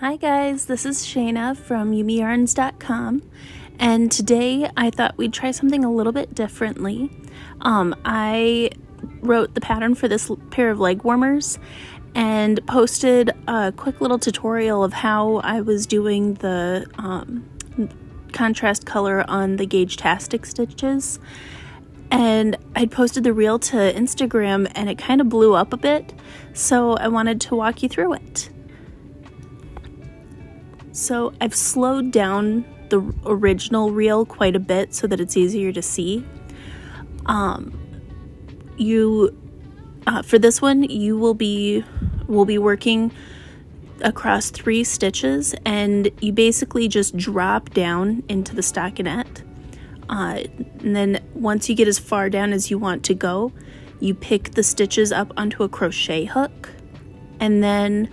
Hi guys, this is Shayna from yumiyarns.com, and today I thought we'd try something a little bit differently. I wrote the pattern for this pair of leg warmers and posted a quick little tutorial of how I was doing the contrast color on the Gaugetastic Stitches. And I posted the reel to Instagram and it kind of blew up a bit, so I wanted to walk you through it. So I've slowed down the original reel quite a bit so that it's easier to see. For this one, we'll be working across 3 stitches, and you basically just drop down into the stockinette. And then once you get as far down as you want to go, you pick the stitches up onto a crochet hook, and then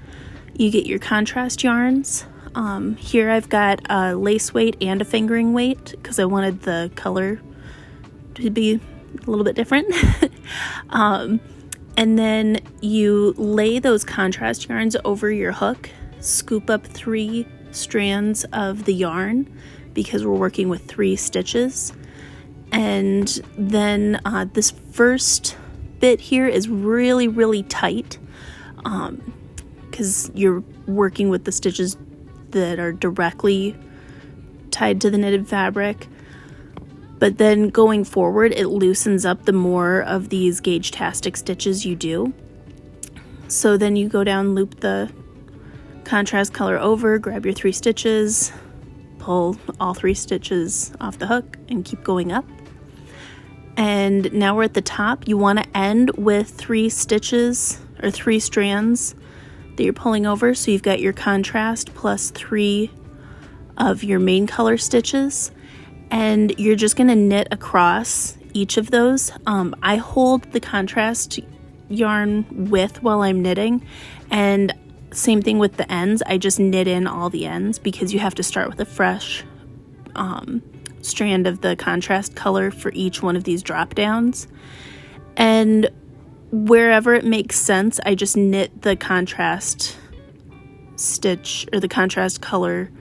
you get your contrast yarns. Here I've got a lace weight and a fingering weight because I wanted the color to be a little bit different. And then you lay those contrast yarns over your hook, scoop up 3 strands of the yarn because we're working with 3 stitches. And then this first bit here is really, really tight because you're working with the stitches that are directly tied to the knitted fabric. But then going forward, it loosens up the more of these Gaugetastic stitches you do. So then you go down, loop the contrast color over, grab your 3 stitches, pull all 3 stitches off the hook, and keep going up. And now we're at the top. You want to end with 3 stitches or 3 strands that you're pulling over, so you've got your contrast plus 3 of your main color stitches, and you're just going to knit across each of those. I hold the contrast yarn width while I'm knitting, and same thing with the ends. I just knit in all the ends because you have to start with a fresh strand of the contrast color for each one of these drop downs. And wherever it makes sense, I just knit the contrast stitch or the contrast color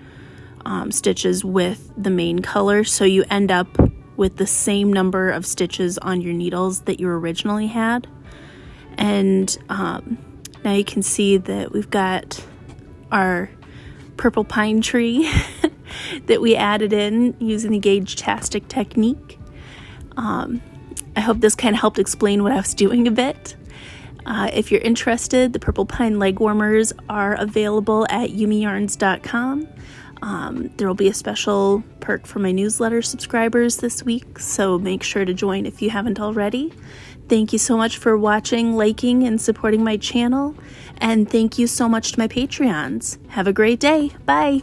stitches with the main color, so you end up with the same number of stitches on your needles that you originally had. And now you can see that we've got our purple pine tree that we added in using the Gaugetastic technique. I hope this kind of helped explain what I was doing a bit. If you're interested, the purple pine leg warmers are available at yumiyarns.com. There will be a special perk for my newsletter subscribers this week, so make sure to join if you haven't already. Thank you so much for watching, liking, and supporting my channel, and thank you so much to my Patreons. Have a great day. Bye!